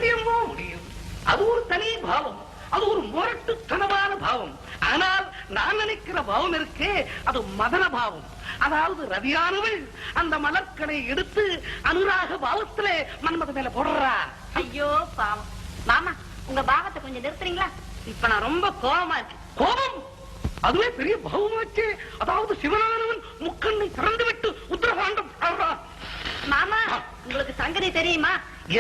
எப்படியோ முடியும். அது ஒரு தனி பாவம், அது ஒரு முரட்டுத்தனமான பாவம். ஆனால் நான் நினைக்கிற பாவம் இருக்கே, அது மதன பாவம். அதாவது ரதியானவள் அந்த மலர்களை எடுத்து அனுராக பாவத்திலே மன்மத மேல போடுறா. ஐயோ பாவம். மாமா, உங்க பாவத்தை கொஞ்சம் நிறுத்துறீங்களா? இப்ப நான் ரொம்ப கோபமா இருக்கேன். கோபம் அதுவே பெரிய பாவமாச்சு. அதாவது சிவனானவன் முக்கண்ணை திறந்து விட்டு உத்தரகாண்டம் ஆடுறான். மாமா, உங்களுக்கு சங்கதி தெரியுமா?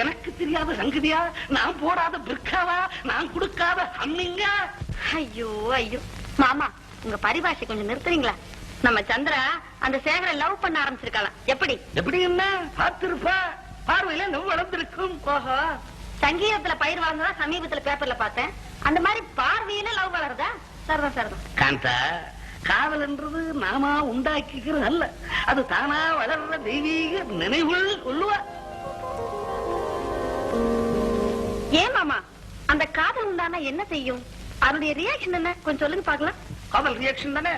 எனக்கு தெரியாத சங்கதியா? நான் போடாத பிற்காவா? நான் கொடுக்காத அம்மிங்கா? ஐயோ ஐயோ மாமா, உங்க பரிபாஷை கொஞ்சம் நிறுத்துறீங்களா? நம்ம சந்திரா அந்த சேகரை லவ் பண்ண ஆரம்பிச்சிருக்கலாம். எப்படி எப்படி என்ன பார்த்திருப்பா? பார்வையில நவ் வளர்ந்திருக்கும். ஓஹோ, சங்கீதத்துல பயிர் வாழ்ந்ததா சமீபத்துல பேப்பர்ல பார்த்தேன். அந்த மாதிரி பார்வையில லவ் வளருதா? சரிதான் சரிதான். காந்தா, காதல் என்றது நாமா உண்டாக்கிக்கிறது அல்ல, அது தானா வளர்ற தெய்வீக நினைவுகள் சொல்லுவா. ஏன் மாமா, அந்த காதல் உண்டானா என்ன செய்யும்? அதனுடைய ரியாக்ஷன் என்ன கொஞ்சம் சொல்லுங்க பாக்கலாம். காதல் ரியாக்ஷன் தானே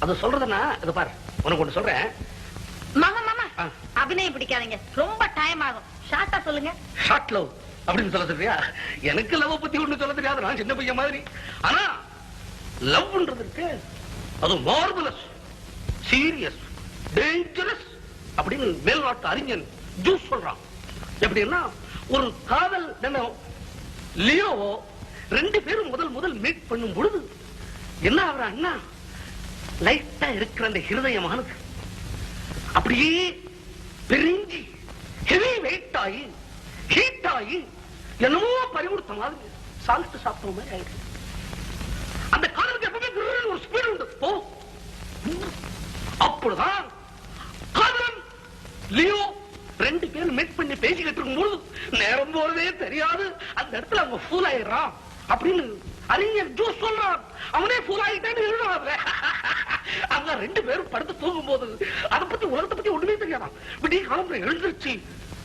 அது. சொல்றதுன்னா இது பாரு, உனக்கு ஒண்ணு சொல்றேன். மாமா மாமா, அபிநயம் பிடிக்காதீங்க, ரொம்ப டைம் ஆகும். ஷார்ட்டா சொல்லுங்க. ஷார்ட் லவ் அப்படின்னு சொல்ல தெரியா? எனக்கு லவ் பத்தி ஒண்ணு சொல்ல தெரியாது, நான் சின்ன பையன் மாதிரி. ஆனா லவ்ன்றது இருக்கு, அது மார்வலஸ், சீரியஸ், டேஞ்சரஸ் அப்படின்னு மேல்நாட்டு அறிஞன் ஜூஸ் சொல்றான். எப்படின்னா, ஒரு காதல் லியோவோ ரெண்டு பேரும் முதல் மீட் பண்ணும் பொழுது என்ன ஆகுறான்னா, லைட்டா இருக்கிற அந்த ஹிருதயமானது அப்படியே பிரிஞ்சி ஹெவி வெயிட் ஆகி ஹீட் ஆகி என்னமோ பறிமுறுத்த மாதிரி சால்ட் சாப்பிட்ட மாதிரி ஆயிடுச்சு. அந்த காதலுக்கு எப்பவுமே ஒரு ஸ்பீடு உண்டு. அப்படிதான் காதலன் லியோ ரெண்டு பேரும் மீட் பண்ணி பேசிக்கிட்டு இருக்கும் பொழுது நேரம் போறதே தெரியாது. அந்த இடத்துல அவங்க ஃபூல் ஆயிடுறான் அப்படின்னு அறிஞர் ஜூஸ் சொல்றான். அவனே ஃபூல் ஆகிட்டேன்னு எழுதுறாங்க. அவங்க ரெண்டு பேரும் படுத்து தூங்கும் போது அதை பத்தி உலகத்தை பத்தி ஒண்ணுமே தெரியாதான். விடிய காலம்புற எழுந்திருச்சு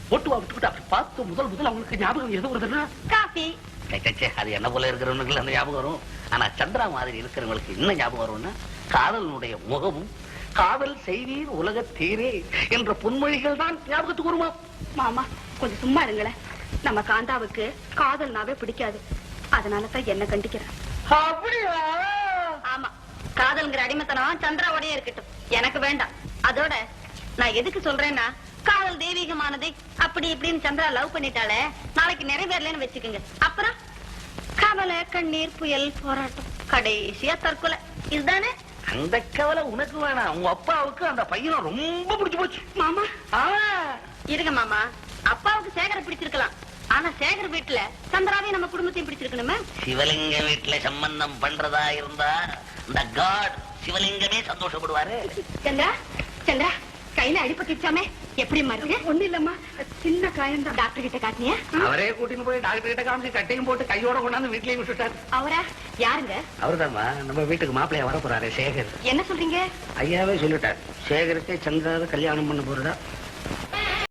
போட்டுவா விட்டுக்கிட்டு அப்படி பார்த்து முதல் அவங்களுக்கு ஞாபகம் எது வருதுன்னா காஃபி. அது என்ன போல இருக்கிறவங்களுக்கு அந்த ஞாபகம் வரும். ஆனா சந்திரா மாதிரி இருக்கிறவங்களுக்கு என்ன ஞாபகம் வரும்னா, காதலனுடைய முகமும் காதல் செய்வீர் உலக தீரே என்ற பொன்மொழிகள் தான் ஞாபகத்துக்கு வருமா. மாமா கொஞ்சம் சும்மா இருங்களேன். நம்ம காந்தாவுக்கு காதல்னாவே பிடிக்காது, அதனாலதான் என்ன கண்டிக்கிறேன். ஆமா, காதல்ங்கிற அடிமைத்தனம் சந்திராவோடய இருக்கட்டும், எனக்கு வேண்டாம். அதோட நான் எதுக்கு சொல்றேன்னா, காதல் தெய்வீகமானது அப்படி இப்படின்னு சந்திரா லவ் பண்ணிட்டாலே நாளைக்கு நிறைவேறலன்னு வச்சுக்கோங்க. அப்புறம் கவலை, கண்ணீர், புயல், போராட்டம், கடைசியா தற்கொலை. இதுதானே? அந்த கவலை உனக்கு வேணாம், உங்க அப்பாவுக்கு அந்த பையனை ரொம்ப பிடிச்சு போச்சு. மாமா இருங்க மாமா, அப்பாவுக்கு சேகரை பிடிச்சிருக்கலாம், ஆனா சேகர் வீட்டுல சந்திராவே நம்ம குடும்பத்தையும் பிடிச்சிருக்கணுமே. சிவலிங்க வீட்டுல சம்பந்தம் பண்றதா இருந்தா இந்த காட் சிவலிங்கமே சந்தோஷப்படுவாரு. சந்திரா சந்திரா, கையில அடிபட்டுச்சாமே, எப்படி மாறுங்க? ஒண்ணு இல்லம்மா, சின்ன காயம் தான். டாக்டர் கிட்ட காட்டினியா? அவரே கூட்டின்னு போய் டாக்டர் கிட்ட காமிச்சு கட்டையும் போட்டு கையோட கொண்டாந்து வீட்லயே விட்டுட்டாரு. அவரா? யாருங்க? அவர்தாம்மா, நம்ம வீட்டுக்கு மாப்பிள்ளைய வர போறாரு சேகர். என்ன சொல்றீங்க? ஐயாவே சொல்லிட்டார், சேகருக்கு சந்திராவை கல்யாணம் பண்ண போறதா.